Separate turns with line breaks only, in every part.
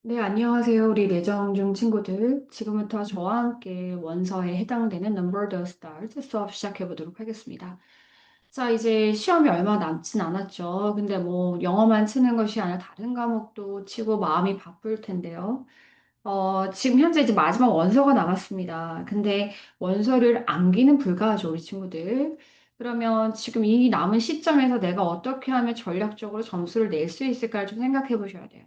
네, 안녕하세요. 우리 내정 중 친구들. 지금부터 저와 함께 원서에 해당되는 Number the Stars 수업 시작해 보도록 하겠습니다. 자, 이제 시험이 얼마 남진 않았죠. 근데 뭐 영어만 치는 것이 아니라 다른 과목도 치고 마음이 바쁠 텐데요. 지금 현재 이제 마지막 원서가 남았습니다. 근데 원서를 암기는 불가하죠, 우리 친구들. 그러면 지금 이 남은 시점에서 내가 어떻게 하면 전략적으로 점수를 낼 수 있을까를 좀 생각해 보셔야 돼요.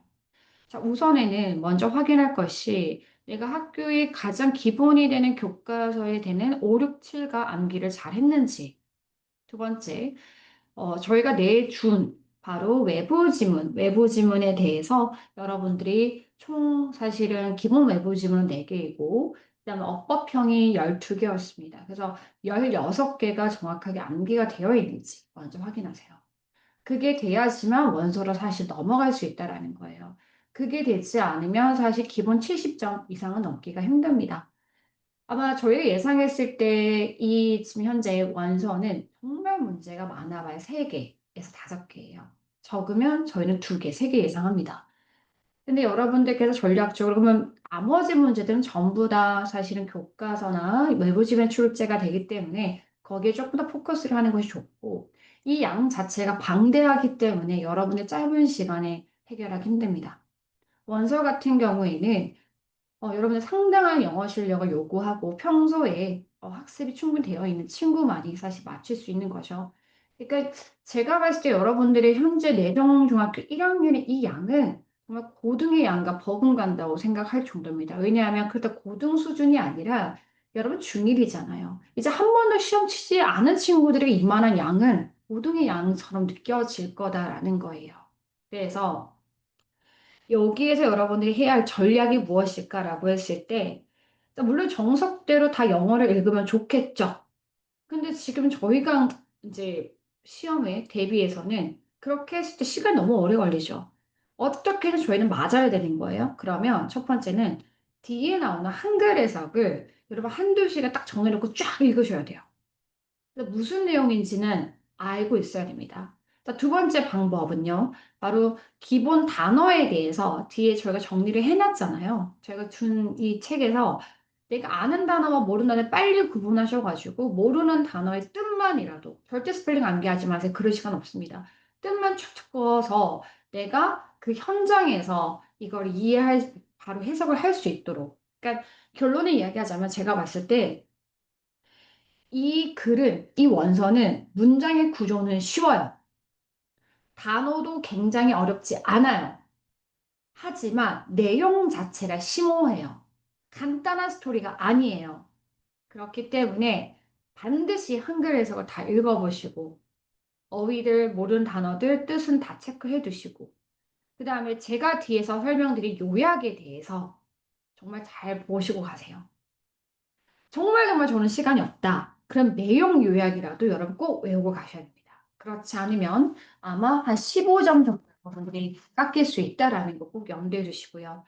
자, 우선에는 먼저 확인할 것이 내가 학교의 가장 기본이 되는 교과서에 되는 5, 6, 7과 암기를 잘 했는지. 두 번째, 저희가 내준 바로 외부 지문에 대해서 여러분들이 총 사실은 기본 외부 지문은 4개이고, 그다음에 어법형이 12개였습니다. 그래서 16개가 정확하게 암기가 되어 있는지 먼저 확인하세요. 그게 돼야지만 원서로 사실 넘어갈 수 있다라는 거예요. 그게 되지 않으면 사실 기본 70점 이상은 넘기가 힘듭니다. 아마 저희가 예상했을 때 이 지금 현재 원서는 정말 문제가 많아봐야 3개에서 5개예요. 적으면 저희는 2개, 3개 예상합니다. 근데 여러분들께서 전략적으로 그러면 나머지 문제들은 전부 다 사실은 교과서나 외부 지문 출제가 되기 때문에 거기에 조금 더 포커스를 하는 것이 좋고 이 양 자체가 방대하기 때문에 여러분의 짧은 시간에 해결하기 힘듭니다. 원서 같은 경우에는 여러분의 상당한 영어 실력을 요구하고 평소에 학습이 충분히 되어 있는 친구만이 사실 맞출 수 있는 거죠. 그러니까 제가 봤을 때 여러분들이 현재 내정중학교 1학년의 이 양은 정말 고등의 양과 버금간다고 생각할 정도입니다. 왜냐하면 그때 고등 수준이 아니라 여러분 중1이잖아요. 이제 한 번도 시험 치지 않은 친구들에게 이만한 양은 고등의 양처럼 느껴질 거다라는 거예요. 그래서 여기에서 여러분들이 해야 할 전략이 무엇일까라고 했을 때, 물론 정석대로 다 영어를 읽으면 좋겠죠. 근데 지금 저희가 이제 시험에 대비해서는 그렇게 했을 때 시간이 너무 오래 걸리죠. 어떻게든 저희는 맞아야 되는 거예요. 그러면 첫 번째는 뒤에 나오는 한글 해석을 여러분 한두 시간 딱 정해놓고 쫙 읽으셔야 돼요. 근데 무슨 내용인지는 알고 있어야 됩니다. 자, 두 번째 방법은요. 바로 기본 단어에 대해서 뒤에 저희가 정리를 해놨잖아요. 저희가 준 이 책에서 내가 아는 단어와 모르는 단어 빨리 구분하셔가지고 모르는 단어의 뜻만이라도 절대 스펠링 암기하지 마세요. 그럴 시간 없습니다. 뜻만 툭툭 그어서 내가 그 현장에서 이걸 이해할 바로 해석을 할 수 있도록. 그러니까 결론을 이야기하자면 제가 봤을 때 이 글은, 이 원서는 문장의 구조는 쉬워요. 단어도 굉장히 어렵지 않아요. 하지만 내용 자체가 심오해요. 간단한 스토리가 아니에요. 그렇기 때문에 반드시 한글 해석을 다 읽어보시고, 어휘들, 모르는 단어들, 뜻은 다 체크해 두시고, 그 다음에 제가 뒤에서 설명드린 요약에 대해서 정말 잘 보시고 가세요. 정말 정말 저는 시간이 없다. 그럼 내용 요약이라도 여러분 꼭 외우고 가셔야 됩니다. 그렇지 않으면 아마 한 15점 정도 여러분들이 깎일 수 있다라는 거 꼭 염두에 두시고요.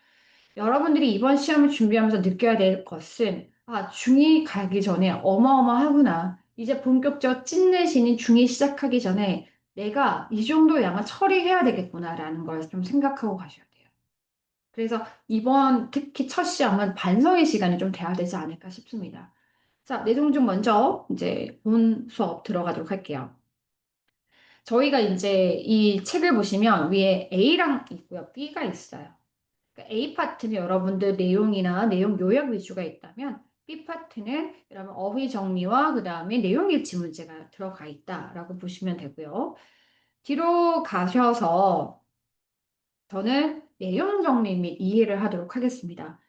여러분들이 이번 시험을 준비하면서 느껴야 될 것은 중2 가기 전에 어마어마하구나. 이제 본격적 찐내신인 중2 시작하기 전에 내가 이 정도 양을 처리해야 되겠구나라는 걸 좀 생각하고 가셔야 돼요. 그래서 이번 특히 첫 시험은 반성의 시간이 좀 돼야 되지 않을까 싶습니다. 자, 내용 중 먼저 이제 본 수업 들어가도록 할게요. 저희가 이제 이 책을 보시면 위에 A랑 있고요. B가 있어요. 그러니까 A 파트는 여러분들 내용이나 내용 요약 위주가 있다면 B 파트는 여러분 어휘 정리와 그 다음에 내용 일치 문제가 들어가 있다라고 보시면 되고요. 뒤로 가셔서 저는 내용 정리 및 이해를 하도록 하겠습니다.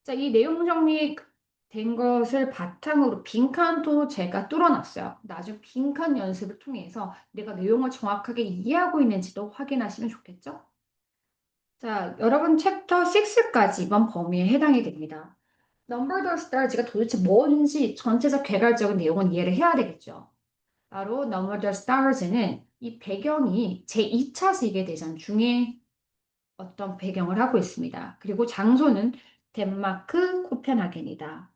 자, 이 내용 정리된 것을 바탕으로 빈칸도 제가 뚫어놨어요. 나중 빈칸 연습을 통해서 내가 내용을 정확하게 이해하고 있는지도 확인하시면 좋겠죠? 자, 여러분 챕터 6까지 이번 범위에 해당이 됩니다. Number the Stars가 도대체 뭔지 전체적 개괄적인 내용은 이해를 해야 되겠죠. 바로 Number the Stars는 이 배경이 제2차 세계대전 중에 어떤 배경을 하고 있습니다. 그리고 장소는 덴마크 코펜하겐이다.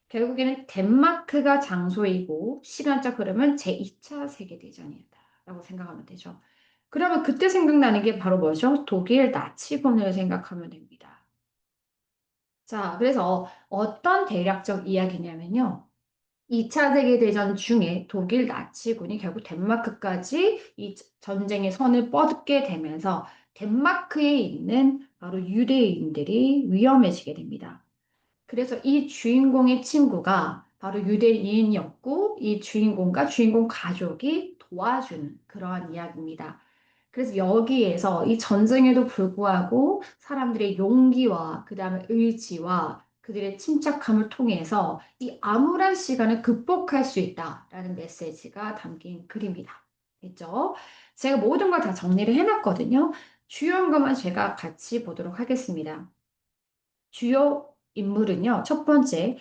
결국에는 덴마크가 장소이고 시간적 흐름은 제2차 세계대전이다라고 생각하면 되죠. 그러면 그때 생각나는 게 바로 뭐죠? 독일 나치군을 생각하면 됩니다. 자, 그래서 어떤 대략적 이야기냐면요. 2차 세계대전 중에 독일 나치군이 결국 덴마크까지 이 전쟁의 선을 뻗게 되면서 덴마크에 있는 바로 유대인들이 위험해지게 됩니다. 그래서 이 주인공의 친구가 바로 유대인이었고 이 주인공과 주인공 가족이 도와주는 그러한 이야기입니다. 그래서 여기에서 이 전쟁에도 불구하고 사람들의 용기와 그다음에 의지와 그들의 침착함을 통해서 이 암울한 시간을 극복할 수 있다라는 메시지가 담긴 글입니다. 됐죠? 제가 모든 걸 다 정리를 해놨거든요. 주요한 것만 제가 같이 보도록 하겠습니다. 주요 인물은요. 첫 번째,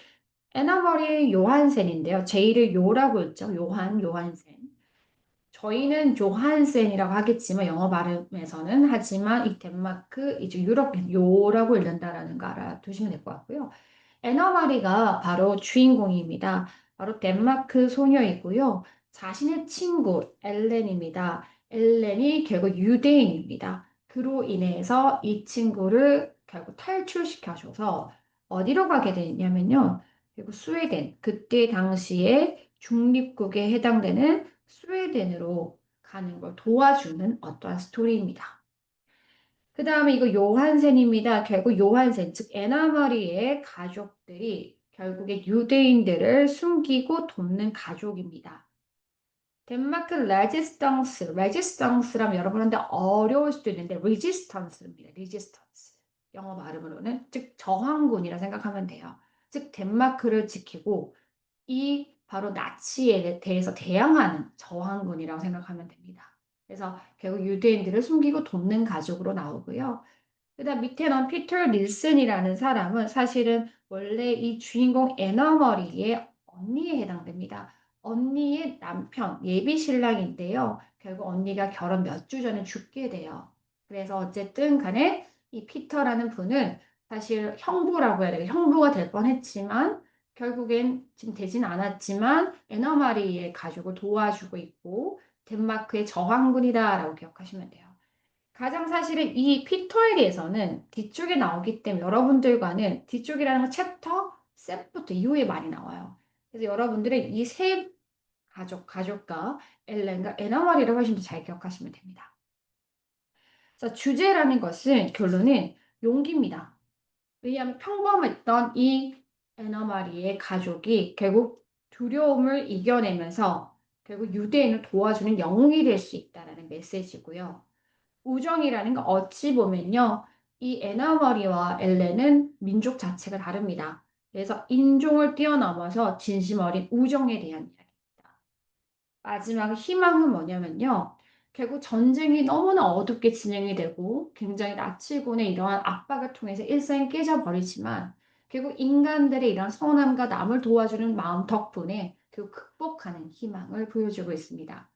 에나머리 요한센인데요. 제이를 요라고 읽죠. 요한센. 저희는 조한센이라고 하겠지만 영어 발음에서는 하지만 이 덴마크 이제 유럽 요라고 읽는다라는 거 알아두시면 될 것 같고요. 에너마리가 바로 주인공입니다. 바로 덴마크 소녀이고요. 자신의 친구 엘렌입니다. 엘렌이 결국 유대인입니다. 그로 인해서 이 친구를 결국 탈출시켜줘서 어디로 가게 되냐면요. 결국 스웨덴, 그때 당시에 중립국에 해당되는 스웨덴으로 가는 걸 도와주는 어떠한 스토리입니다. 그 다음에 이거 요한센입니다. 결국 요한센, 즉 에나마리의 가족들이 결국에 유대인들을 숨기고 돕는 가족입니다. 덴마크 레지스탕스라면 여러분한테 어려울 수도 있는데 레지스턴스입니다. 레지스턴스. 영어 발음으로는 즉 저항군이라 생각하면 돼요. 즉 덴마크를 지키고 이 바로 나치에 대해서 대항하는 저항군이라고 생각하면 됩니다. 그래서 결국 유대인들을 숨기고 돕는 가족으로 나오고요. 그다음 밑에는 피터 닐슨이라는 사람은 사실은 원래 이 주인공 애너머리의 언니에 해당됩니다. 언니의 남편, 예비 신랑인데요. 결국 언니가 결혼 몇 주 전에 죽게 돼요. 그래서 어쨌든 간에 이 피터라는 분은 사실 형부라고 해야 되겠 형부가 될 뻔했지만 결국엔 지금 되진 않았지만 애너마리의 가족을 도와주고 있고 덴마크의 저항군이다라고 기억하시면 돼요. 가장 사실은 이 피터에 대해서는 뒤쪽에 나오기 때문에 여러분들과는 뒤쪽이라는 건 챕터 셋부터 이후에 많이 나와요. 그래서 여러분들은 이 세 가족과 엘렌과 에나말이라고 하시면 잘 기억하시면 됩니다. 자, 주제라는 것은 결론은 용기입니다. 왜냐하면 평범했던 이 에너마리의 가족이 결국 두려움을 이겨내면서 결국 유대인을 도와주는 영웅이 될 수 있다는 메시지고요. 우정이라는 건 어찌 보면요. 이 에나머리와 엘렌은 민족 자체가 다릅니다. 그래서 인종을 뛰어넘어서 진심 어린 우정에 대한 이야기입니다. 마지막 희망은 뭐냐면요. 결국 전쟁이 너무나 어둡게 진행이 되고 굉장히 나치군의 이러한 압박을 통해서 일상이 깨져버리지만 결국 인간들의 이런 선함과 남을 도와주는 마음 덕분에 그 극복하는 희망을 보여주고 있습니다.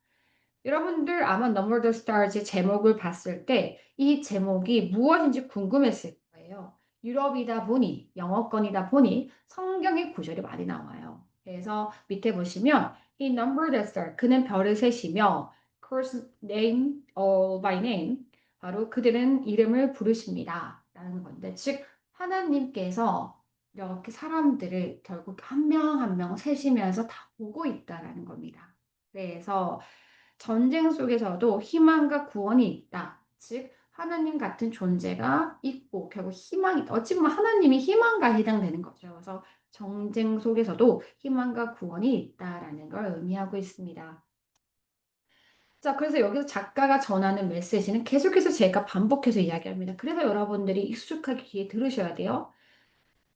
여러분들 아마 Number the Stars의 제목을 봤을 때 이 제목이 무엇인지 궁금했을 거예요. 유럽이다 보니, 영어권이다 보니 성경의 구절이 많이 나와요. 그래서 밑에 보시면 이 Number the Star, 그는 별을 세시며 Calls name by name, 바로 그들은 이름을 부르십니다. 라는 건데, 즉 하나님께서 이렇게 사람들을 결국 한 명 한 명 세시면서 다 보고 있다라는 겁니다. 그래서 전쟁 속에서도 희망과 구원이 있다. 즉, 하나님 같은 존재가 있고, 결국 희망이 있다. 어찌 보면 하나님이 희망과 해당되는 거죠. 그래서 전쟁 속에서도 희망과 구원이 있다라는 걸 의미하고 있습니다. 자, 그래서 여기서 작가가 전하는 메시지는 계속해서 제가 반복해서 이야기합니다. 그래서 여러분들이 익숙하게 귀에 들으셔야 돼요.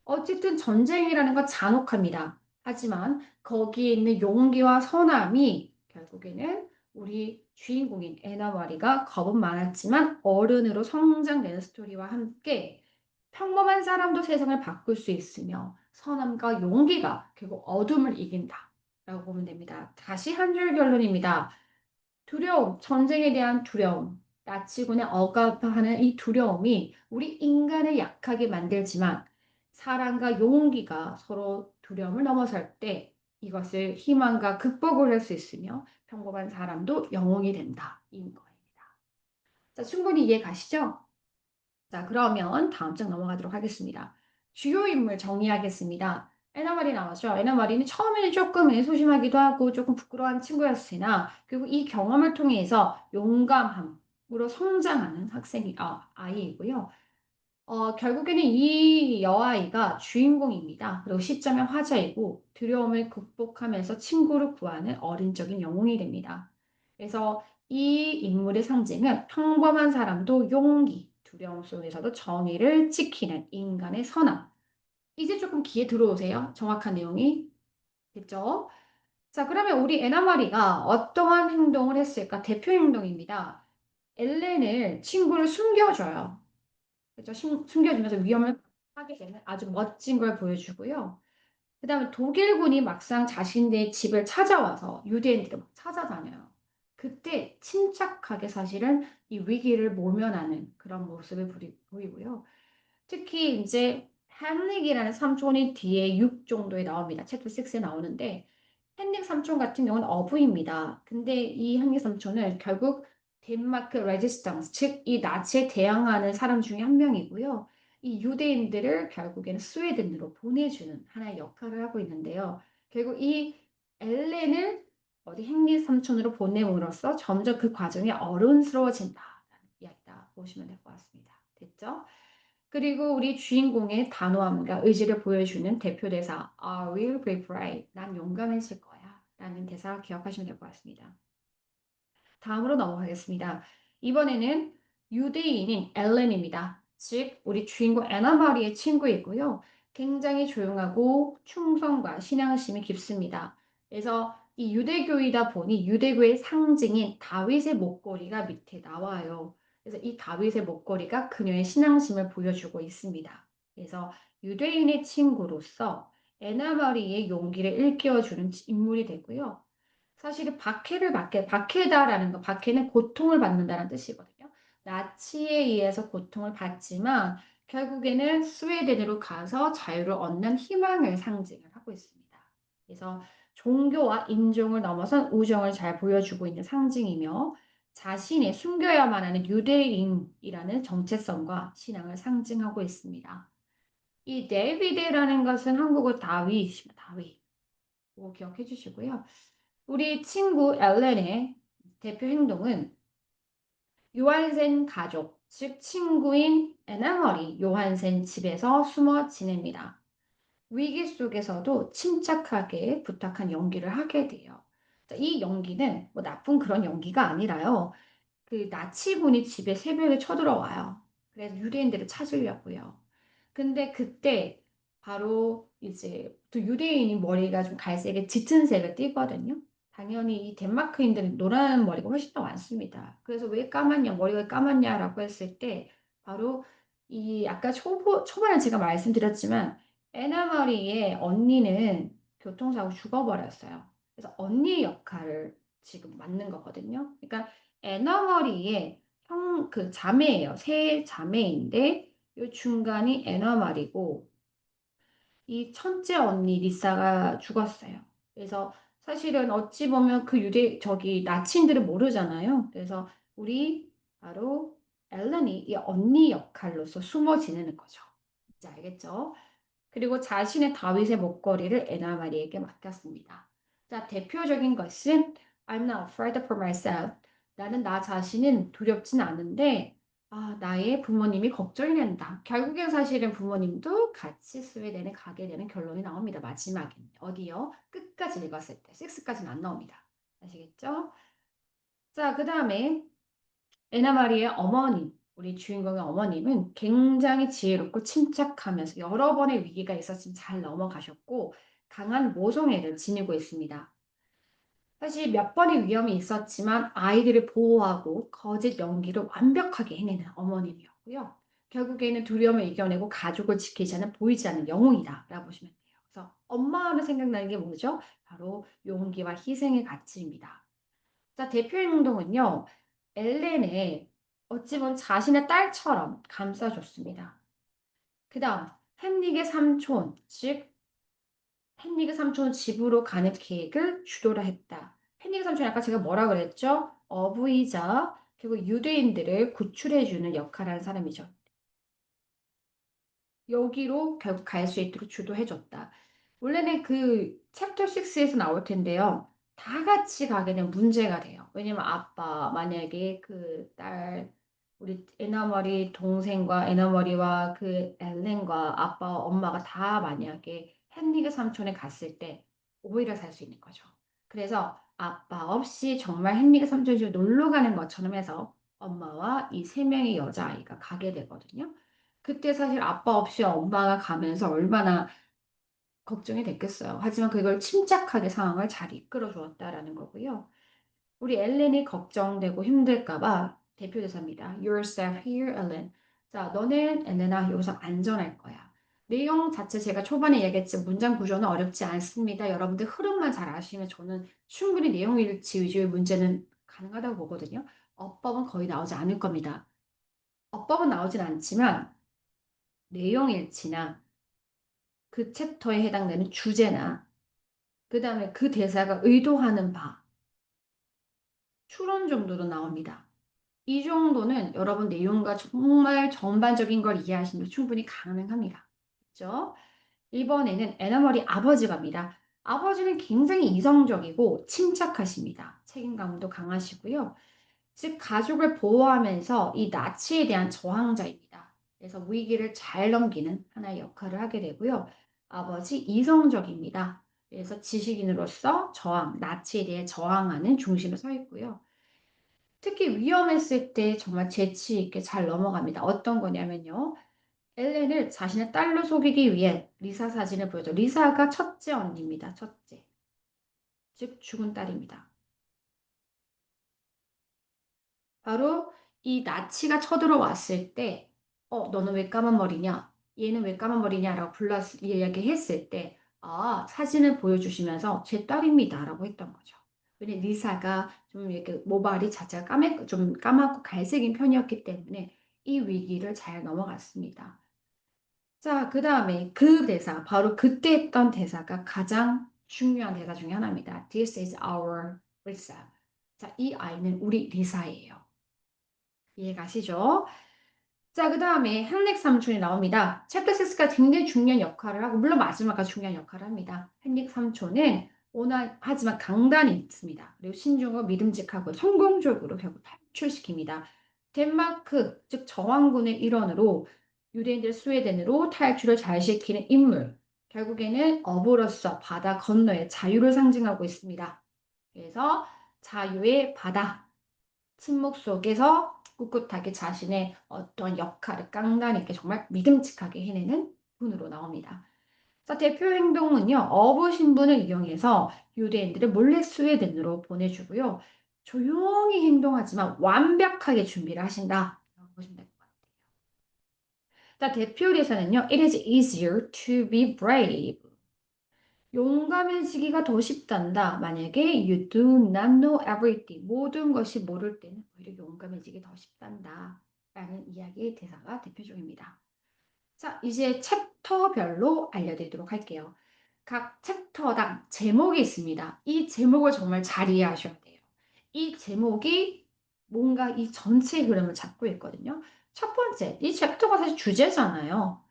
어쨌든 전쟁이라는 건 잔혹합니다. 하지만 거기에 있는 용기와 선함이 결국에는 우리 주인공인 에나와리가 겁은 많았지만 어른으로 성장되는 스토리와 함께 평범한 사람도 세상을 바꿀 수 있으며 선함과 용기가 결국 어둠을 이긴다. 라고 보면 됩니다. 다시 한 줄 결론입니다. 두려움, 전쟁에 대한 두려움, 나치군에 억압하는 이 두려움이 우리 인간을 약하게 만들지만 사랑과 용기가 서로 두려움을 넘어설 때 이것을 희망과 극복을 할 수 있으며 평범한 사람도 영웅이 된다. 인 거입니다. 자, 충분히 이해 가시죠? 자, 그러면 다음 장 넘어가도록 하겠습니다. 주요 인물 정리하겠습니다. 에나 마리 나왔죠? 에나 마리는 처음에는 조금 소심하기도 하고 조금 부끄러운 친구였으나 그리고 이 경험을 통해서 용감함으로 성장하는 아이이고요. 결국에는 이 여아이가 주인공입니다. 그리고 시점의 화자이고 두려움을 극복하면서 친구를 구하는 어린적인 영웅이 됩니다. 그래서 이 인물의 상징은 평범한 사람도 용기, 두려움 속에서도 정의를 지키는 인간의 선함. 이제 조금 귀에 들어오세요. 정확한 내용이. 됐죠? 자, 그러면 우리 에나마리가 어떠한 행동을 했을까? 대표 행동입니다. 엘렌을 친구를 숨겨줘요. 그죠? 숨겨주면서 위험을 하게 되는 아주 멋진 걸 보여주고요. 그 다음에 독일군이 막상 자신의 집을 찾아와서 유대인들을 막 찾아다녀요. 그때 침착하게 사실은 이 위기를 모면하는 그런 모습을 보이고요. 특히 이제 헨릭이라는 삼촌이 뒤에 6 정도에 나옵니다. 챕터 6에 나오는데 헨릭 삼촌 같은 경우는 어부입니다. 근데 이 헨릭 삼촌은 결국 덴마크 레지스탕스, 즉 이 나치에 대항하는 사람 중에 한 명이고요. 이 유대인들을 결국에는 스웨덴으로 보내주는 하나의 역할을 하고 있는데요. 결국 이 엘렌을 어디 헨릭 삼촌으로 보냄으로써 점점 그 과정이 어른스러워진다라는 이야기다 보시면 될 것 같습니다. 됐죠? 그리고 우리 주인공의 단호함과 의지를 보여주는 대표 대사 I will be brave. 난 용감해질 거야. 라는 대사 기억하시면 될 것 같습니다. 다음으로 넘어가겠습니다. 이번에는 유대인인 엘렌입니다. 즉 우리 주인공 에나마리의 친구이고요. 굉장히 조용하고 충성과 신앙심이 깊습니다. 그래서 이 유대교이다 보니 유대교의 상징인 다윗의 목걸이가 밑에 나와요. 그래서 이 다윗의 목걸이가 그녀의 신앙심을 보여주고 있습니다. 그래서 유대인의 친구로서 에나마리의 용기를 일깨워주는 인물이 되고요. 사실은 박해다라는 거, 박해는 고통을 받는다는 뜻이거든요. 나치에 의해서 고통을 받지만 결국에는 스웨덴으로 가서 자유를 얻는 희망을 상징을 하고 있습니다. 그래서 종교와 인종을 넘어선 우정을 잘 보여주고 있는 상징이며 자신의 숨겨야만 하는 유대인이라는 정체성과 신앙을 상징하고 있습니다. 이 데비드라는 것은 한국어 다윗입니다. 다윗. 꼭 기억해 주시고요. 우리 친구 엘렌의 대표 행동은 요한센 가족, 즉 친구인 에나머리 요한센 집에서 숨어 지냅니다. 위기 속에서도 침착하게 부탁한 연기를 하게 돼요. 이 연기는 뭐 나쁜 그런 연기가 아니라요. 그 나치군이 집에 새벽에 쳐들어와요. 그래서 유대인들을 찾으려고요. 근데 그때 바로 이제 또 유대인이 머리가 좀 갈색에 짙은 색을 띠거든요. 당연히 이 덴마크인들은 노란 머리가 훨씬 더 많습니다. 그래서 왜 까맣냐, 머리가 까맣냐라고 했을 때 바로 이 아까 초반에 제가 말씀드렸지만 에나마리의 언니는 교통사고 죽어버렸어요. 그래서 언니 역할을 지금 맡는 거거든요. 그러니까 에너머리의 그 자매예요. 세 자매인데 요 중간이 에너머리고 이 첫째 언니 리사가 죽었어요. 그래서 사실은 어찌 보면 그 저기 나치인들은 모르잖아요. 그래서 우리 바로 앨런이 이 언니 역할로서 숨어 지내는 거죠. 이제 알겠죠? 그리고 자신의 다윗의 목걸이를 에나마리에게 맡겼습니다. 자, 대표적인 것은 I'm not afraid for myself. 나는 나 자신은 두렵진 않은데 나의 부모님이 걱정이 된다. 결국엔 사실은 부모님도 같이 스웨덴에 가게 되는 결론이 나옵니다. 마지막엔. 어디요? 끝까지 읽었을 때. 6까지는 안 나옵니다. 아시겠죠? 자, 그 다음에 에나마리의 어머님, 우리 주인공의 어머님은 굉장히 지혜롭고 침착하면서 여러 번의 위기가 있었지만 잘 넘어가셨고 강한 모성애를 지니고 있습니다. 사실 몇 번의 위험이 있었지만 아이들을 보호하고 거짓 연기를 완벽하게 해내는 어머님이었고요. 결국에는 두려움을 이겨내고 가족을 지키지 않는 보이지 않는 영웅이다라고 보시면 돼요. 그래서 엄마 하면 생각나는 게 뭐죠? 바로 용기와 희생의 가치입니다. 자, 대표 행동은요. 엘렌의 어찌 보면 자신의 딸처럼 감싸줬습니다. 그다음 헨릭의 삼촌, 즉 헨릭의 삼촌은 집으로 가는 계획을 주도를 했다. 헨릭의 삼촌이 아까 제가 뭐라 그랬죠? 어부이자 결국 유대인들을 구출해주는 역할을 한 사람이죠. 여기로 결국 갈 수 있도록 주도해 줬다. 원래는 그 챕터 6에서 나올 텐데요. 다 같이 가게 되면 문제가 돼요. 왜냐면 아빠 만약에 그 딸 우리 에너머리 동생과 에너머리와 그 엘렌과 아빠와 엄마가 다 만약에 헨리그 삼촌에 갔을 때 오히려 살 수 있는 거죠. 그래서 아빠 없이 정말 헨리그 삼촌 집에 놀러 가는 것처럼 해서 엄마와 이 세 명의 여자아이가 가게 되거든요. 그때 사실 아빠 없이 엄마가 가면서 얼마나 걱정이 됐겠어요. 하지만 그걸 침착하게 상황을 잘 이끌어 주었다라는 거고요. 우리 엘렌이 걱정되고 힘들까 봐 대표 대사입니다. You're safe here, Ellen. 자, 너는 엘렌아 여기서 안전할 거야. 내용 자체 제가 초반에 얘기했지만 문장 구조는 어렵지 않습니다. 여러분들 흐름만 잘 아시면 저는 충분히 내용 일치 위주의 문제는 가능하다고 보거든요. 어법은 거의 나오지 않을 겁니다. 어법은 나오진 않지만 내용 일치나 그 챕터에 해당되는 주제나 그다음에 그 대사가 의도하는 바, 추론 정도로 나옵니다. 이 정도는 여러분 내용과 정말 전반적인 걸 이해하시면 충분히 가능합니다. 그죠? 이번에는 에너머리 아버지가 입니다. 아버지는 굉장히 이성적이고 침착하십니다. 책임감도 강하시고요. 즉 가족을 보호하면서 이 나치에 대한 저항자입니다. 그래서 위기를 잘 넘기는 하나의 역할을 하게 되고요. 아버지 이성적입니다. 그래서 지식인으로서 저항, 나치에 대해 저항하는 중심에 서 있고요. 특히 위험했을 때 정말 재치 있게 잘 넘어갑니다. 어떤 거냐면요. 엘렌을 자신의 딸로 속이기 위해 리사 사진을 보여줘. 리사가 첫째 언니입니다. 첫째. 즉 죽은 딸입니다. 바로 이 나치가 쳐들어왔을 때, 너는 왜 까만 머리냐? 얘는 왜 까만 머리냐라고 이야기했을 때, 아, 사진을 보여주시면서 제 딸입니다라고 했던 거죠. 왜냐 리사가 좀 이렇게 모발이 자체가 좀 까맣고 갈색인 편이었기 때문에 이 위기를 잘 넘어갔습니다. 자, 그 다음에 그 대사, 바로 그때 했던 대사가 가장 중요한 대사 중에 하나입니다. This is our Lisa. 자, 이 아이는 우리 리사예요. 이해가시죠? 자, 그 다음에 헨릭 삼촌이 나옵니다. 챕터 6가 굉장히 중요한 역할을 하고, 물론 마지막까지 중요한 역할을 합니다. 헨릭 삼촌은 하지만 강단이 있습니다. 그리고 신중하고 믿음직하고 성공적으로 결국 탈출시킵니다. 덴마크, 즉 저항군의 일원으로 유대인들 스웨덴으로 탈출을 잘 시키는 인물. 결국에는 어부로서 바다 건너의 자유를 상징하고 있습니다. 그래서 자유의 바다, 침묵 속에서 꿋꿋하게 자신의 어떤 역할을 깡단 있게 정말 믿음직하게 해내는 분으로 나옵니다. 자, 대표 행동은요, 어부 신분을 이용해서 유대인들을 몰래 스웨덴으로 보내주고요. 조용히 행동하지만 완벽하게 준비를 하신다. 라고 보시면 될 것 같아요. 자, 대표 대사는요, It is easier to be brave. 용감해지기가 더 쉽단다. 만약에 you do not know everything. 모든 것이 모를 때는 오히려 용감해지기 더 쉽단다. 라는 이야기의 대사가 대표적입니다. 자, 이제 챕터별로 알려드리도록 할게요. 각 챕터당 제목이 있습니다. 이 제목을 정말 잘 이해하셔야 돼요. 이 제목이 뭔가 이 전체 흐름을 잡고 있거든요. 첫 번째, 이 챕터가 사실 주제잖아요.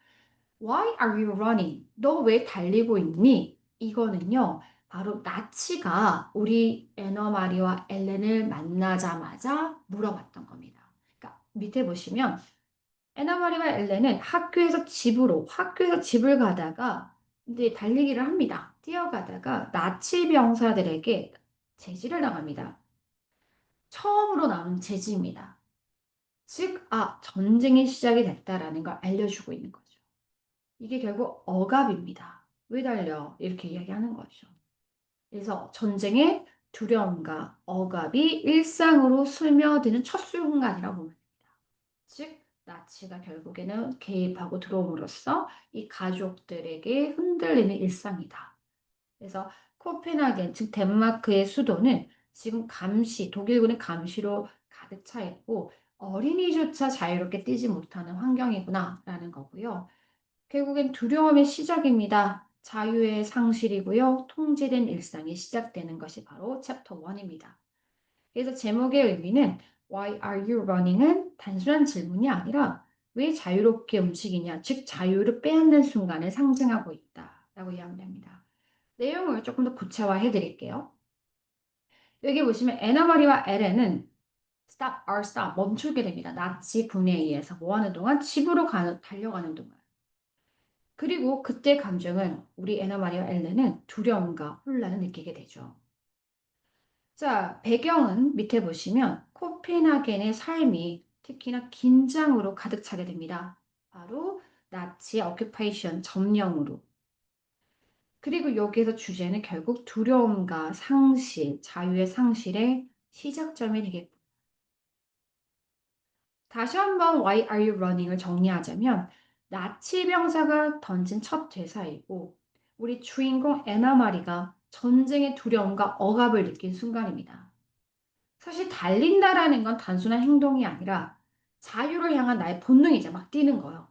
Why are you running? 너 왜 달리고 있니? 이거는요, 바로 나치가 우리 에너마리와 엘렌을 만나자마자 물어봤던 겁니다. 그러니까 밑에 보시면 에너마리와 엘렌은 학교에서 집을 가다가 이제 달리기를 합니다. 뛰어가다가 나치 병사들에게 제지를 당합니다. 처음으로 나온 제지입니다. 즉, 전쟁이 시작이 됐다라는 걸 알려주고 있는 거죠. 이게 결국 억압입니다. 왜 달려? 이렇게 이야기하는 거죠. 그래서 전쟁의 두려움과 억압이 일상으로 스며드는 첫 순간이라고 봅니다. 즉, 나치가 결국에는 개입하고 들어옴으로써 이 가족들에게 흔들리는 일상이다. 그래서 코펜하겐, 즉 덴마크의 수도는 지금 독일군의 감시로 가득 차 있고 어린이조차 자유롭게 뛰지 못하는 환경이구나라는 거고요. 결국엔 두려움의 시작입니다. 자유의 상실이고요. 통제된 일상이 시작되는 것이 바로 챕터 1입니다. 그래서 제목의 의미는 Why are you running은 단순한 질문이 아니라 왜 자유롭게 움직이냐, 즉 자유를 빼앗는 순간을 상징하고 있다라고 이야기합니다. 내용을 조금 더 구체화해 드릴게요. 여기 보시면 에나 마리와 에렌은 stop or stop 멈추게 됩니다. 나치 군에 의해서 뭐 하는 동안 집으로 달려가는 동안. 그리고 그때 감정은 우리 에나 마리와 엘렌은 두려움과 혼란을 느끼게 되죠. 자, 배경은 밑에 보시면 코펜하겐의 삶이 특히나 긴장으로 가득 차게 됩니다. 바로 나치의 오큐페이션 점령으로. 그리고 여기에서 주제는 결국 두려움과 상실, 자유의 상실의 시작점이 되겠고. 다시 한번 Why are you running을 정리하자면 나치 병사가 던진 첫 대사이고 우리 주인공 에나 마리가 전쟁의 두려움과 억압을 느낀 순간입니다. 사실 달린다라는 건 단순한 행동이 아니라 자유를 향한 나의 본능이죠. 막 뛰는 거요.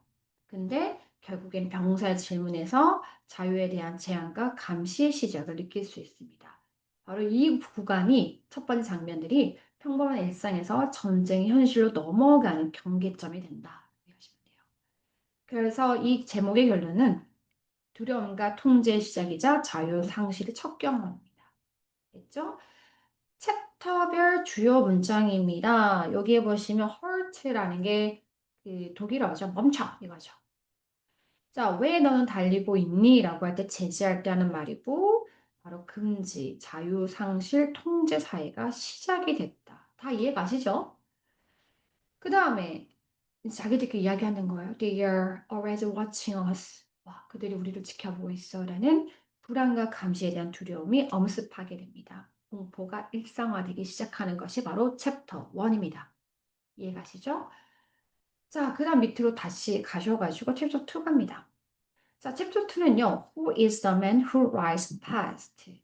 근데 결국엔 병사의 질문에서 자유에 대한 제한과 감시의 시작을 느낄 수 있습니다. 바로 이 구간이 첫 번째 장면들이 평범한 일상에서 전쟁의 현실로 넘어가는 경계점이 된다. 이해하시면 돼요. 그래서 이 제목의 결론은 두려움과 통제의 시작이자 자유 상실의 첫 경험입니다. 됐죠? 챕터별 주요 문장입니다. 여기에 보시면 halt라는 게 그 독일어죠. 멈춰 이거죠. 자, 왜 너는 달리고 있니? 라고 할 때 제지할 때 하는 말이고 바로 금지, 자유, 상실, 통제 사회가 시작이 됐다. 다 이해가시죠? 그 다음에 자기들끼리 이야기하는 거예요. They are always watching us. 와, 그들이 우리를 지켜보고 있어. 라는 불안과 감시에 대한 두려움이 엄습하게 됩니다. 공포가 일상화되기 시작하는 것이 바로 챕터 1입니다. 이해가시죠? 자, 그 다음 밑으로 다시 가셔가지고 챕터 2 갑니다. 자, 챕터 2는요. Who is the man who rides past?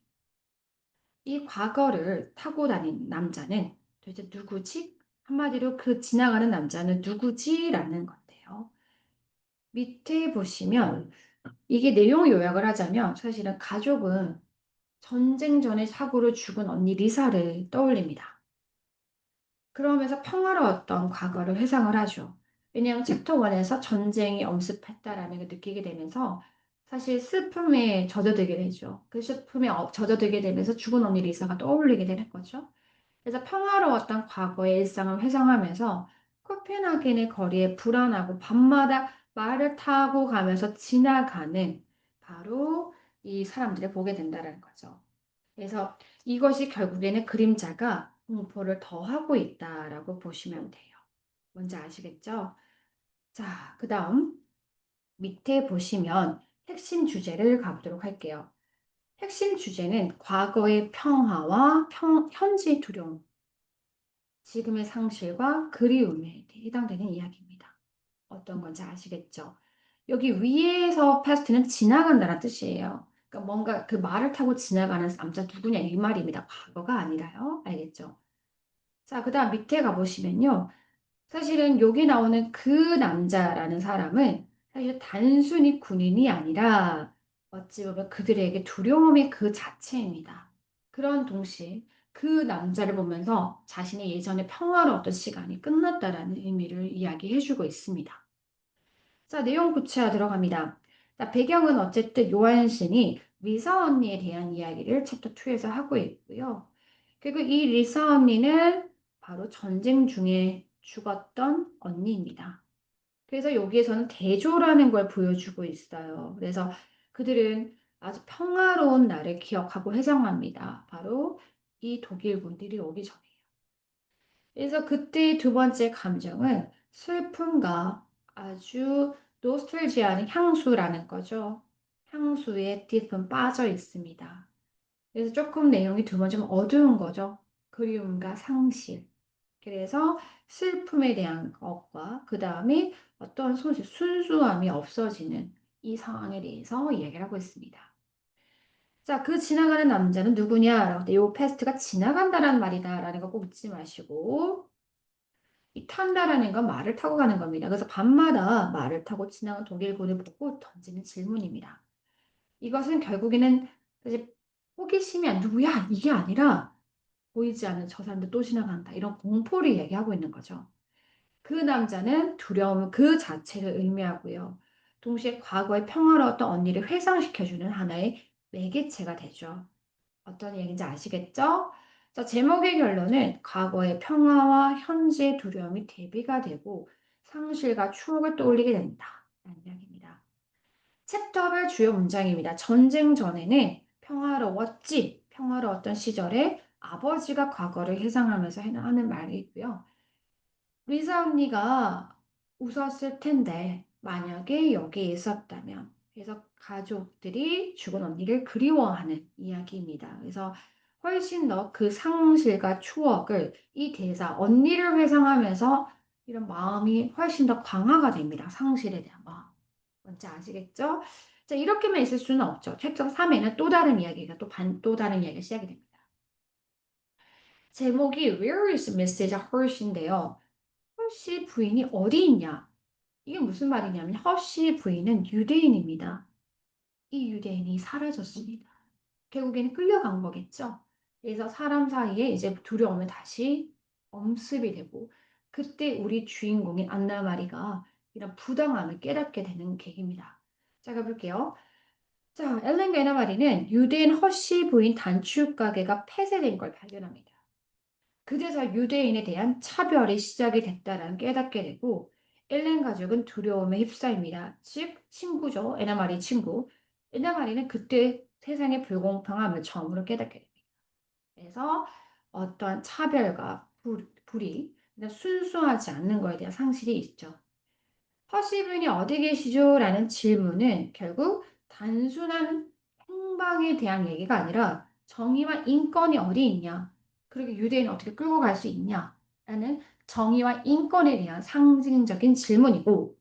이 과거를 타고 다닌 남자는 도대체 누구지? 한마디로 그 지나가는 남자는 누구지? 라는 건데요. 밑에 보시면 이게 내용 요약을 하자면 사실은 가족은 전쟁 전에 사고로 죽은 언니 리사를 떠올립니다. 그러면서 평화로웠던 과거를 회상을 하죠. 왜냐하면 챕터 1에서 전쟁이 엄습했다라는 걸 느끼게 되면서 사실 슬픔에 젖어들게 되죠. 그 슬픔에 젖어들게 되면서 죽은 언니 리사가 떠올리게 되는 거죠. 그래서 평화로웠던 과거의 일상을 회상하면서 코펜하겐의 거리에 불안하고 밤마다 말을 타고 가면서 지나가는 바로 이 사람들을 보게 된다는 거죠. 그래서 이것이 결국에는 그림자가 공포를 더하고 있다라고 보시면 돼요. 뭔지 아시겠죠? 자, 그 다음 밑에 보시면 핵심 주제를 가보도록 할게요. 핵심 주제는 과거의 평화와 현재의 두려움, 지금의 상실과 그리움에 해당되는 이야기입니다. 어떤 건지 아시겠죠? 여기 위에서 past는 지나간다는 뜻이에요. 그러니까 뭔가 그 말을 타고 지나가는 남자 누구냐 이 말입니다. 과거가 아니라요. 알겠죠? 자, 그 다음 밑에 가보시면요. 사실은 여기 나오는 그 남자라는 사람은 사실 단순히 군인이 아니라 어찌 보면 그들에게 두려움의 그 자체입니다. 그런 동시에 그 남자를 보면서 자신의 예전에 평화로웠던 시간이 끝났다라는 의미를 이야기해주고 있습니다. 자, 내용 구체화 들어갑니다. 자, 배경은 어쨌든 요한신이 리사 언니에 대한 이야기를 챕터 2에서 하고 있고요. 그리고 이 리사 언니는 바로 전쟁 중에 죽었던 언니입니다. 그래서 여기에서는 대조라는 걸 보여주고 있어요. 그래서 그들은 아주 평화로운 날을 기억하고 회상합니다. 바로 이 독일 군들이 오기 전이에요. 그래서 그때 두 번째 감정은 슬픔과 아주 노스텔지아는 향수라는 거죠. 향수에 딥은 빠져 있습니다. 그래서 조금 내용이 두 번 좀 어두운 거죠. 그리움과 상실. 그래서 슬픔에 대한 것과 그 다음에 어떤 순수함이 없어지는 이 상황에 대해서 이야기를 하고 있습니다. 자, 그 지나가는 남자는 누구냐? 요 패스트가 지나간다라는 말이다라는 거 꼭 잊지 마시고 이 탄다라는 건 말을 타고 가는 겁니다. 그래서 밤마다 말을 타고 지나간 독일군을 보고 던지는 질문입니다. 이것은 결국에는 사실 호기심이 누구야? 이게 아니라 보이지 않는 저 사람들 또 지나간다. 이런 공포를 얘기하고 있는 거죠. 그 남자는 두려움 그 자체를 의미하고요. 동시에 과거의 평화로웠던 언니를 회상시켜주는 하나의 매개체가 되죠. 어떤 얘기인지 아시겠죠? 자, 제목의 결론은 과거의 평화와 현재의 두려움이 대비가 되고 상실과 추억을 떠올리게 된다. 라는 이야기입니다. 챕터별 주요 문장입니다. 전쟁 전에는 평화로웠지, 평화로웠던 시절에 아버지가 과거를 회상하면서 하는 말이 있고요. 리사 언니가 웃었을 텐데 만약에 여기에 있었다면 그래서 가족들이 죽은 언니를 그리워하는 이야기입니다. 그래서 훨씬 더 그 상실과 추억을 이 대사 언니를 회상하면서 이런 마음이 훨씬 더 강화가 됩니다. 상실에 대한 마음. 뭔지 아시겠죠? 자, 이렇게만 있을 수는 없죠. 챕터 3에는 또 다른 이야기가 또 다른 이야기가 시작이 됩니다. 제목이 Where is Mrs. Hirsch인데요. 허쉬 부인이 어디 있냐? 이게 무슨 말이냐면 허쉬 부인은 유대인입니다. 이 유대인이 사라졌습니다. 결국에는 끌려간 거겠죠. 그래서 사람 사이에 이제 두려움이 다시 엄습이 되고 그때 우리 주인공인 안나 마리가 이런 부당함을 깨닫게 되는 계기입니다. 자, 가볼게요. 자, 엘렌과 애나 마리는 유대인 허쉬 부인 단축 가게가 폐쇄된 걸 발견합니다. 그제서 유대인에 대한 차별이 시작이 됐다라는 깨닫게 되고 엘렌 가족은 두려움에 휩싸입니다. 즉 친구죠. 에나마리 친구. 에나마리는 그때 세상의 불공평함을 처음으로 깨닫게 됩니다. 그래서 어떠한 차별과 불이 순수하지 않는 것에 대한 상실이 있죠. 허시분이 어디 계시죠? 라는 질문은 결국 단순한 행방에 대한 얘기가 아니라 정의와 인권이 어디 있냐? 그리고 유대인은 어떻게 끌고 갈 수 있냐? 라는 정의와 인권에 대한 상징적인 질문이고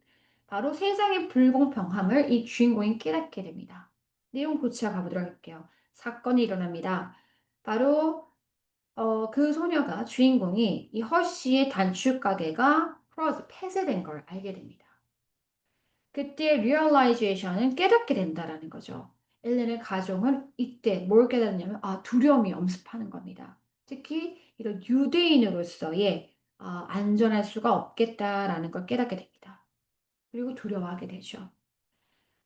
바로 세상의 불공평함을 이 주인공이 깨닫게 됩니다. 내용 고치어 가보도록 할게요. 사건이 일어납니다. 바로 그 소녀가 주인공이 이 허쉬의 단축 가게가 폐쇄된 걸 알게 됩니다. 그때 realization은 깨닫게 된다라는 거죠. 엘렌의 가족은 이때 뭘 깨닫냐면 두려움이 엄습하는 겁니다. 특히 이런 유대인으로서의 안전할 수가 없겠다라는 걸 깨닫게 됩니다. 그리고 두려워하게 되죠.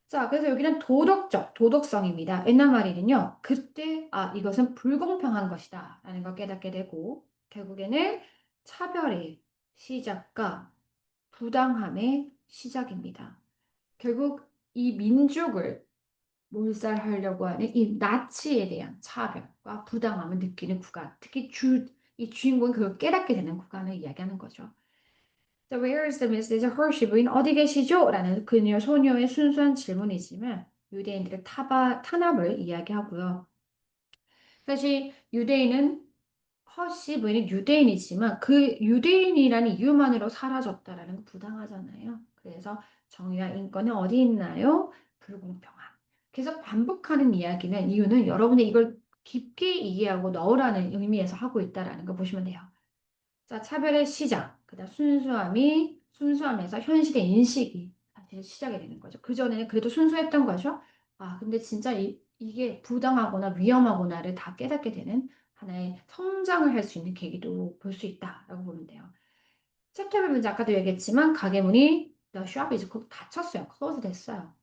자, 그래서 여기는 도덕성입니다. 옛날 말에는요, 그때 이것은 불공평한 것이다 라는 걸 깨닫게 되고 결국에는 차별의 시작과 부당함의 시작입니다. 결국 이 민족을 몰살하려고 하는 이 나치에 대한 차별과 부당함을 느끼는 구간, 특히 이 주인공이 그걸 깨닫게 되는 구간을 이야기하는 거죠. So where is the Mrs. Hershey 부인 어디 계시죠? 라는 그녀 소녀의 순수한 질문이지만 유대인들의 탄압을 이야기하고요. 사실 유대인은 허씨 부인은 유대인이지만 그 유대인이라는 이유만으로 사라졌다라는 건 부당하잖아요. 그래서 정의와 인권은 어디 있나요? 불공평함. 계속 반복하는 이유는 여러분이 이걸 깊게 이해하고 넣으라는 의미에서 하고 있다라는 거 보시면 돼요. 자, 차별의 시작. 그다음 순수함에서 현실의 인식이 사실 시작이 되는 거죠. 그전에는 그래도 순수했던 거죠. 근데 진짜 이게 부당하거나 위험하구나를 다 깨닫게 되는 하나의 성장을 할 수 있는 계기도 볼 수 있다라고 보면 돼요. 챕터별 문제 아까도 얘기했지만 가게 문이 The shop is 닫혔어요. close 됐어요.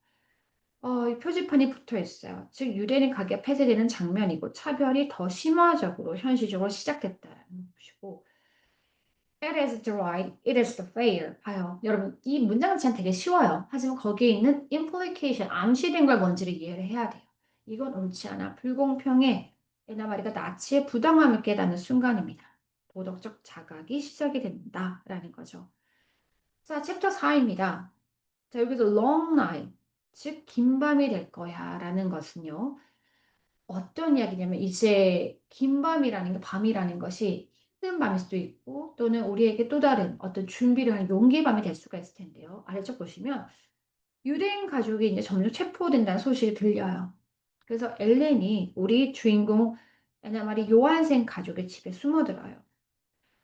이 표지판이 붙어 있어요. 즉 유대인 가게가 폐쇄되는 장면이고 차별이 더 심화적으로 현실적으로 시작됐다는 것이고 It is the right, it is the fair. 봐요. 여러분, 이 문장 자체는 되게 쉬워요. 하지만 거기에 있는 implication, 암시된 걸 뭔지를 이해를 해야 돼요. 이건 옳지 않아. 불공평해. 에나마리가 나치의 부당함을 깨닫는 순간입니다. 도덕적 자각이 시작이 된다라는 거죠. 자, 챕터 4입니다. 자, 여기서 long night, 즉 긴 밤이 될 거야 라는 것은요. 어떤 이야기냐면 이제 긴 밤이라는 게 밤이라는 것이 힘든 밤일 수도 있고 또는 우리에게 또 다른 어떤 준비를 하는 용기의 밤이 될 수가 있을 텐데요. 아래쪽 보시면 유대인 가족이 이제 점점 체포된다는 소식이 들려요. 그래서 엘렌이 우리 주인공 에나마리 요한생 가족의 집에 숨어들어요.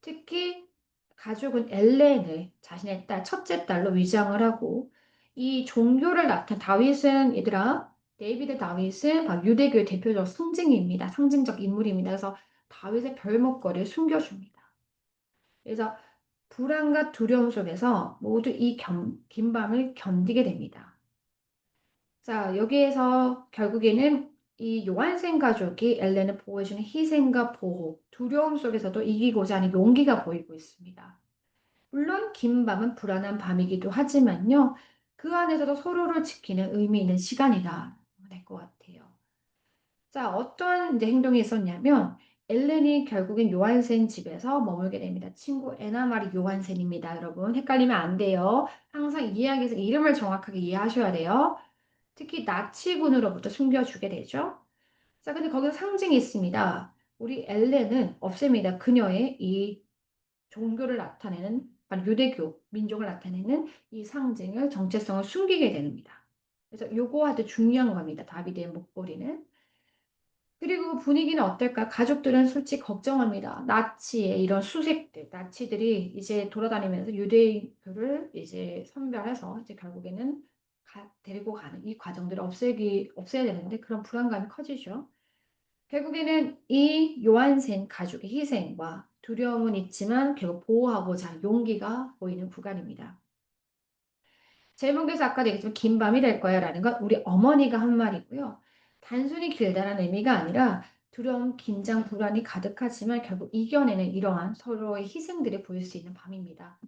특히 가족은 엘렌을 자신의 첫째 딸로 위장을 하고 이 종교를 나타낸 다윗은 얘들아 데이비드 다윗은 바로 유대교의 대표적 상징입니다. 상징적 인물입니다. 그래서 다윗의 별목걸이를 숨겨줍니다. 그래서 불안과 두려움 속에서 모두 이 긴 밤을 견디게 됩니다. 자, 여기에서 결국에는 이 요한센 가족이 엘렌을 보호해주는 희생과 보호, 두려움 속에서도 이기고자 하는 용기가 보이고 있습니다. 물론 긴 밤은 불안한 밤이기도 하지만요. 그 안에서도 서로를 지키는 의미 있는 시간이다. 될 것 같아요. 자, 어떤 이제 행동이 있었냐면 엘렌이 결국엔 요한센 집에서 머물게 됩니다. 친구 에나마리 요한센입니다. 여러분 헷갈리면 안 돼요. 항상 이야기에서 이름을 정확하게 이해하셔야 돼요. 특히 나치군으로부터 숨겨주게 되죠. 자, 근데 거기서 상징이 있습니다. 우리 엘렌은 없습니다. 그녀의 이 종교를 나타내는, 아니 유대교 민족을 나타내는 이 상징을 정체성을 숨기게 됩니다. 그래서 요거 아주 중요한 겁니다. 다비드의 목걸이는. 그리고 분위기는 어떨까? 가족들은 솔직히 걱정합니다. 나치의 이런 수색들, 나치들이 이제 돌아다니면서 유대인들을 이제 선별해서 이제 결국에는 데리고 가는 이 과정들을 없애야 되는데 그런 불안감이 커지죠. 결국에는 이 요한센 가족의 희생과 두려움은 있지만 결국 보호하고자 하는 용기가 보이는 구간입니다. 제목에서 아까도 얘기했지만 긴 밤이 될 거야 라는 건 우리 어머니가 한 말이고요. 단순히 길다라는 의미가 아니라 두려움, 긴장, 불안이 가득하지만 결국 이겨내는 이러한 서로의 희생들이 보일 수 있는 밤입니다.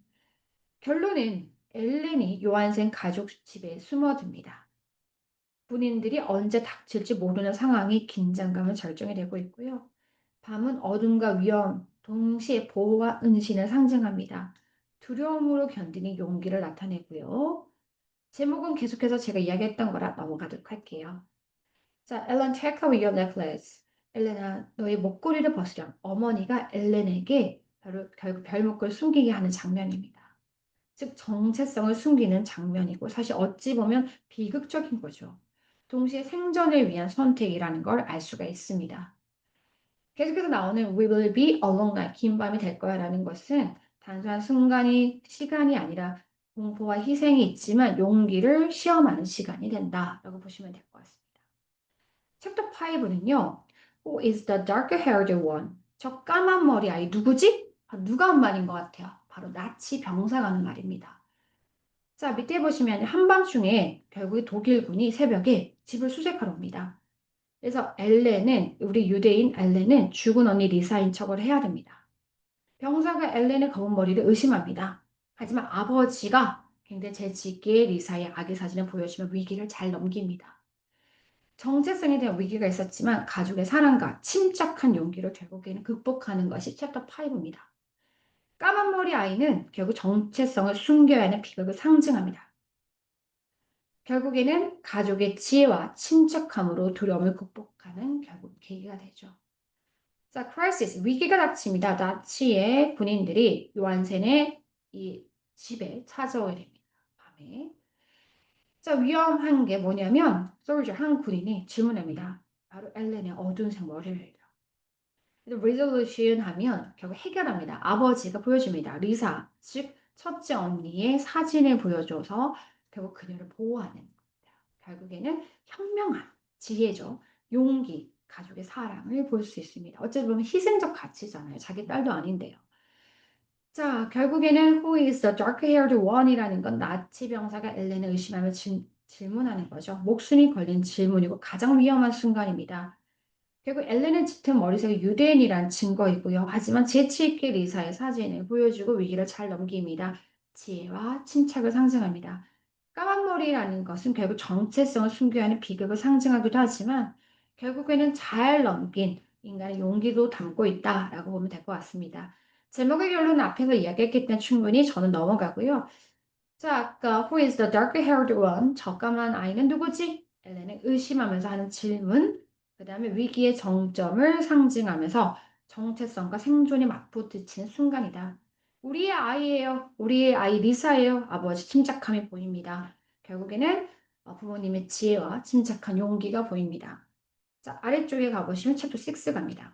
결론은 엘렌이 요한센 가족 집에 숨어듭니다. 군인들이 언제 닥칠지 모르는 상황이 긴장감을 절정이 되고 있고요. 밤은 어둠과 위험, 동시에 보호와 은신을 상징합니다. 두려움으로 견디는 용기를 나타내고요. 제목은 계속해서 제가 이야기했던 거라 넘어가도록 할게요. 자, 엘렌 take away your necklace. 엘렌아, 너의 목걸이를 벗으렴. 어머니가 엘렌에게 결국 별목걸이를 숨기게 하는 장면입니다. 즉 정체성을 숨기는 장면이고 사실 어찌 보면 비극적인 거죠. 동시에 생존을 위한 선택이라는 걸 알 수가 있습니다. 계속해서 나오는 We will be a long night, 긴 밤이 될 거야 라는 것은 단순한 시간이 아니라 공포와 희생이 있지만 용기를 시험하는 시간이 된다라고 보시면 될 것 같습니다. 챕터 5는요. Who is the dark-haired one? 저 까만 머리 아이 누구지? 누가 한 말인 것 같아요. 바로 나치 병사가 하는 말입니다. 자, 밑에 보시면 한밤중에 결국 독일군이 새벽에 집을 수색하러 옵니다. 그래서 우리 유대인 엘렌은 죽은 언니 리사인 척을 해야 됩니다. 병사가 엘렌의 검은 머리를 의심합니다. 하지만 아버지가 굉장히 재치 있게 리사의 아기 사진을 보여주며 위기를 잘 넘깁니다. 정체성에 대한 위기가 있었지만 가족의 사랑과 침착한 용기를 결국에는 극복하는 것이 챕터 5입니다. 까만 머리 아이는 결국 정체성을 숨겨야 하는 비극을 상징합니다. 결국에는 가족의 지혜와 침착함으로 두려움을 극복하는 결국 계기가 되죠. 자, crisis, 위기가 닥칩니다. 나치의 군인들이 요한센의 이 집에 찾아오게 됩니다. 밤에. 자, 위험한 게 뭐냐면 soldier, 한 군인이 질문합니다. 바로 엘렌의 어두운 색 머리를. resolution 하면 결국 해결합니다. 아버지가 보여줍니다. 리사, 즉 첫째 언니의 사진을 보여줘서 결국 그녀를 보호하는 겁니다. 결국에는 현명함, 지혜죠. 용기, 가족의 사랑을 볼 수 있습니다. 어찌 보면 희생적 가치잖아요. 자기 딸도 아닌데요. 자, 결국에는 Who is the dark-haired one?이라는 건 나치 병사가 엘렌을 의심하며 질문하는 거죠. 목숨이 걸린 질문이고 가장 위험한 순간입니다. 결국 엘렌의 짙은 머리색이 유대인이란 증거이고요. 하지만 재치 있게 리사의 사진을 보여주고 위기를 잘 넘깁니다. 지혜와 침착을 상징합니다. 까만 머리라는 것은 결국 정체성을 숨겨야 하는 비극을 상징하기도 하지만 결국에는 잘 넘긴 인간의 용기도 담고 있다라고 보면 될 것 같습니다. 제목의 결론은 앞에서 이야기했기 때문에 충분히 저는 넘어가고요. 자, 아까 Who is the dark-haired one? 저 까만 아이는 누구지? 엘렌은 의심하면서 하는 질문, 그 다음에 위기의 정점을 상징하면서 정체성과 생존이 맞부딪히는 순간이다. 우리의 아이예요. 우리의 아이 리사예요. 아버지 침착함이 보입니다. 결국에는 부모님의 지혜와 침착한 용기가 보입니다. 자, 아래쪽에 가보시면 챕터 6 갑니다.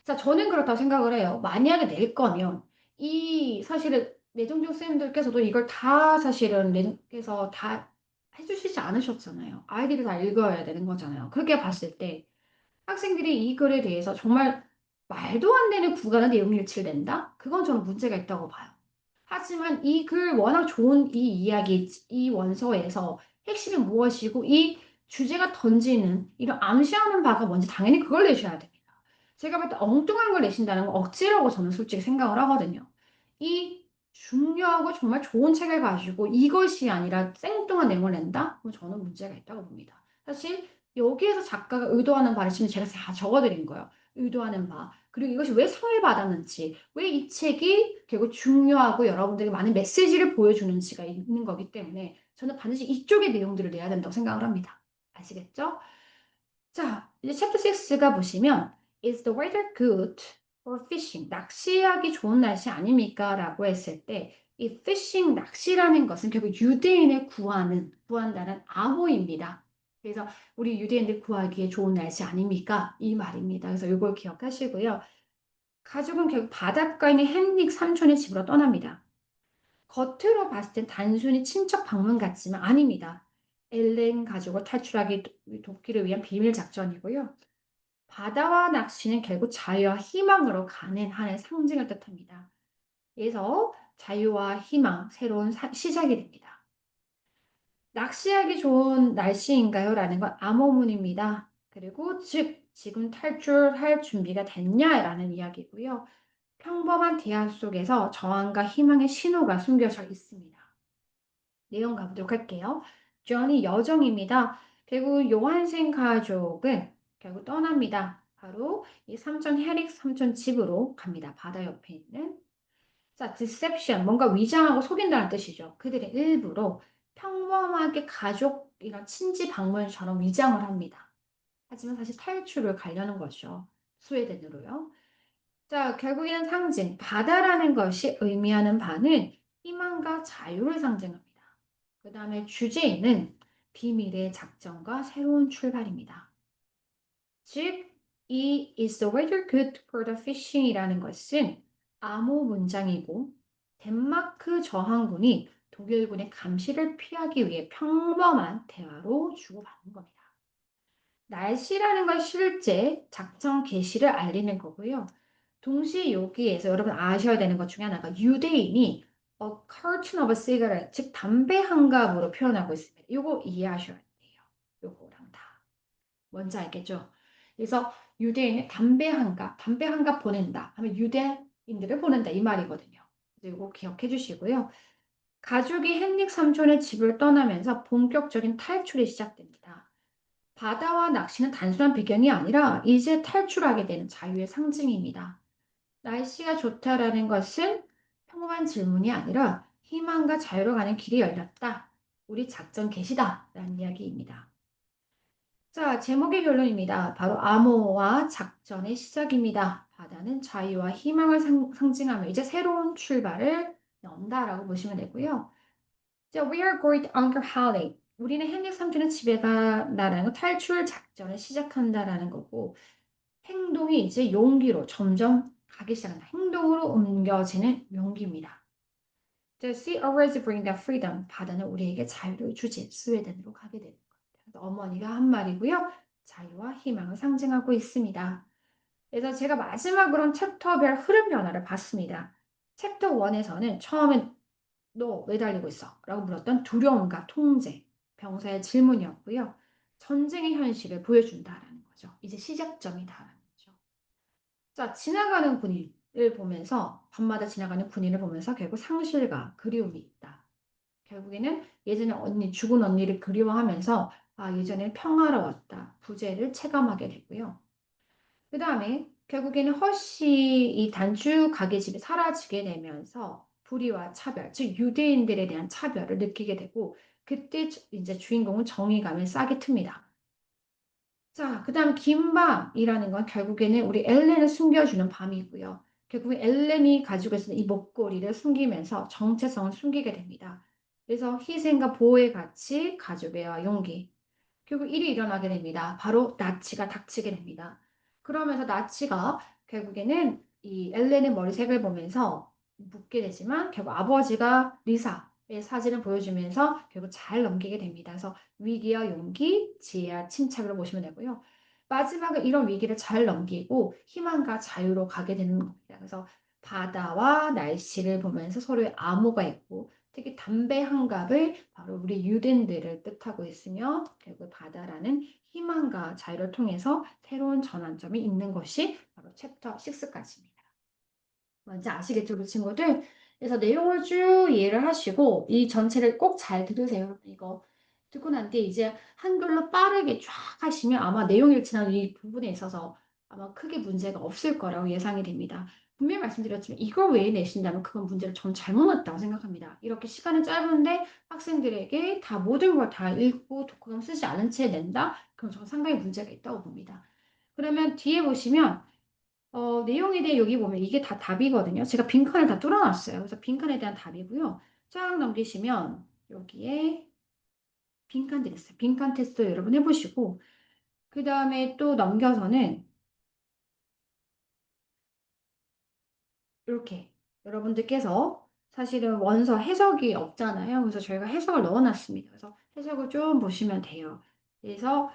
자, 저는 그렇다고 생각을 해요. 만약에 낼 거면 사실은 내정종 쌤들께서도 이걸 다 사실은 내정께서 다 해주시지 않으셨잖아요. 아이들이 다 읽어야 되는 거잖아요. 그렇게 봤을 때 학생들이 이 글에 대해서 정말 말도 안 되는 구간에 내용 일치를 낸다? 그건 저는 문제가 있다고 봐요. 하지만 이 글 워낙 좋은 이 이야기, 이 원서에서 핵심이 무엇이고 이 주제가 던지는 이런 암시하는 바가 뭔지 당연히 그걸 내셔야 됩니다. 제가 볼 때 엉뚱한 걸 내신다는 건 억지라고 저는 솔직히 생각을 하거든요. 이 중요하고 정말 좋은 책을 가지고 이것이 아니라 생뚱한 내용을 낸다? 그럼 저는 문제가 있다고 봅니다. 사실 여기에서 작가가 의도하는 바를 지금 제가 다 적어드린 거예요. 의도하는 바. 그리고 이것이 왜 상을 받았는지, 왜 이 책이 결국 중요하고 여러분들에게 많은 메시지를 보여주는지가 있는 거기 때문에 저는 반드시 이쪽의 내용들을 내야 된다고 생각을 합니다. 아시겠죠? 자, 이제 챕터 6가 보시면 Is the weather good for fishing? 낚시하기 좋은 날씨 아닙니까? 라고 했을 때 이 fishing, 낚시라는 것은 결국 유대인을 구한다는 암호입니다. 그래서 우리 유대인들 구하기에 좋은 날씨 아닙니까? 이 말입니다. 그래서 이걸 기억하시고요. 가족은 결국 바닷가에 있는 헨릭 삼촌의 집으로 떠납니다. 겉으로 봤을 땐 단순히 친척 방문 같지만 아닙니다. 엘렌 가족을 탈출하기 돕기를 위한 비밀 작전이고요. 바다와 낚시는 결국 자유와 희망으로 가는 하나의 상징을 뜻합니다. 그래서 자유와 희망, 새로운 시작이 됩니다. 낚시하기 좋은 날씨인가요? 라는 건 암호문입니다. 그리고 즉, 지금 탈출할 준비가 됐냐라는 이야기고요. 평범한 대화 속에서 저항과 희망의 신호가 숨겨져 있습니다. 내용 가보도록 할게요. 존이 여정입니다. 결국 요한생 가족은 결국 떠납니다. 바로 이 삼촌 헤릭 삼촌 집으로 갑니다. 바다 옆에 있는. 자, deception, 뭔가 위장하고 속인다는 뜻이죠. 그들의 일부로 평범하게 가족이나 친지 방문처럼 위장을 합니다. 하지만 사실 탈출을 가려는 거죠. 스웨덴으로요. 자, 결국에는 상징, 바다라는 것이 의미하는 바는 희망과 자유를 상징합니다. 그 다음에 주제는 비밀의 작전과 새로운 출발입니다. 즉, 이 Is the weather good for the fishing? 이라는 것은 암호 문장이고 덴마크 저항군이 독일군의 감시를 피하기 위해 평범한 대화로 주고받는 겁니다. 날씨라는 건 실제 작전 개시를 알리는 거고요. 동시에 여기에서 여러분 아셔야 되는 것 중에 하나가 유대인이 a carton of a cigarette, 즉 담배 한 갑으로 표현하고 있습니다. 이거 이해하셔야 돼요. 요거랑 다. 뭔지 알겠죠? 그래서 유대인은 담배 한 갑 보낸다 하면 유대인들을 보낸다 이 말이거든요. 그래서 이거 기억해 주시고요. 가족이 헨릭 삼촌의 집을 떠나면서 본격적인 탈출이 시작됩니다. 바다와 낚시는 단순한 배경이 아니라 이제 탈출하게 되는 자유의 상징입니다. 날씨가 좋다라는 것은 평범한 질문이 아니라 희망과 자유로 가는 길이 열렸다. 우리 작전 개시다. 라는 이야기입니다. 자, 제목의 결론입니다. 바로 암호와 작전의 시작입니다. 바다는 자유와 희망을 상징하며 이제 새로운 출발을 연다라고 보시면 되고요. 자, We are going to Uncle Holly. 우리는 헨릭 삼촌의 집에 가라는 거 탈출 작전을 시작한다라는 거고 행동이 이제 용기로 점점 가기 시작한다. 행동으로 옮겨지는 용기입니다. The sea always bring the freedom. 바다는 우리에게 자유를 주지. 스웨덴으로 가게 되는 거예요. 어머니가 한 말이고요. 자유와 희망을 상징하고 있습니다. 그래서 제가 마지막으로 챕터별 흐름 변화를 봤습니다. 챕터 1에서는 처음엔 너 왜 달리고 있어? 라고 물었던 두려움과 통제, 병사의 질문이었고요. 전쟁의 현실을 보여준다라는 거죠. 이제 시작점이다라는 거죠. 자, 지나가는 군인을 보면서, 밤마다 지나가는 군인을 보면서 결국 상실과 그리움이 있다. 결국에는 예전에 죽은 언니를 그리워하면서, 아, 예전에 평화로웠다. 부재를 체감하게 되고요. 그 다음에 결국에는 허씨 이 단주 가게집이 사라지게 되면서 불의와 차별, 즉 유대인들에 대한 차별을 느끼게 되고 그때 이제 주인공은 정의감을 싹이 틉니다. 자, 그 다음 긴 밤이라는 건 결국에는 우리 엘렌을 숨겨주는 밤이고요. 결국에 엘렌이 가지고 있는 이 목걸이를 숨기면서 정체성을 숨기게 됩니다. 그래서 희생과 보호의 가치, 가족의 용기, 결국 일이 일어나게 됩니다. 바로 나치가 닥치게 됩니다. 그러면서 나치가 결국에는 이 엘렌의 머리색을 보면서 묻게 되지만 결국 아버지가 리사의 사진을 보여주면서 결국 잘 넘기게 됩니다. 그래서 위기와 용기, 지혜와 침착으로 보시면 되고요. 마지막에 이런 위기를 잘 넘기고 희망과 자유로 가게 되는 겁니다. 그래서 바다와 날씨를 보면서 서로의 암호가 있고 특히 담배 한 갑을 바로 우리 유대인들을 뜻하고 있으며 그리고 바다라는 희망과 자유를 통해서 새로운 전환점이 있는 것이 바로 챕터 6까지입니다. 뭔지 아시겠죠, 우리 친구들? 그래서 내용을 쭉 이해를 하시고 이 전체를 꼭 잘 들으세요. 이거 듣고 난 뒤에 이제 한글로 빠르게 쫙 하시면 아마 내용 읽지나 이 부분에 있어서 아마 크게 문제가 없을 거라고 예상이 됩니다. 분명히 말씀드렸지만 이걸 왜 내신다면 그건 문제를 전 잘못 냈다고 생각합니다. 이렇게 시간이 짧은데 학생들에게 다 모든 걸 다 읽고 독후감 쓰지 않은 채 낸다? 그럼 저는 상당히 문제가 있다고 봅니다. 그러면 뒤에 보시면 내용에 대해 여기 보면 이게 다 답이거든요. 제가 빈칸을 다 뚫어 놨어요. 그래서 빈칸에 대한 답이고요. 쫙 넘기시면 여기에 빈칸들이 있어요. 빈칸 테스트 여러분 해 보시고 그다음에 또 넘겨서는 이렇게 여러분들께서 사실은 원서 해석이 없잖아요. 그래서 저희가 해석을 넣어 놨습니다. 그래서 해석을 좀 보시면 돼요. 그래서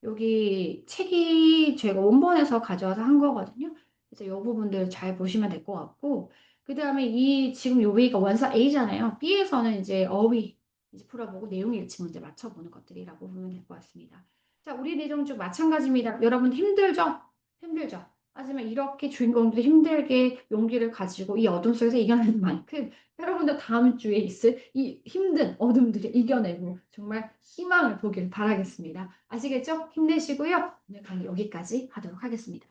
여기 책이 제가 원본에서 가져와서 한 거거든요. 그래서 이 부분들 잘 보시면 될 것 같고 그다음에 이 지금 여기가 원서 A잖아요. B에서는 이제 어휘 이제 풀어보고 내용 일치 문제 맞춰보는 것들이라고 보면 될 것 같습니다. 자, 우리 내용 중 마찬가지입니다. 여러분 힘들죠? 힘들죠? 하지만 이렇게 주인공들이 힘들게 용기를 가지고 이 어둠 속에서 이겨내는 만큼 여러분도 다음 주에 있을 이 힘든 어둠들을 이겨내고 정말 희망을 보길 바라겠습니다. 아시겠죠? 힘내시고요. 오늘 강의 여기까지 하도록 하겠습니다.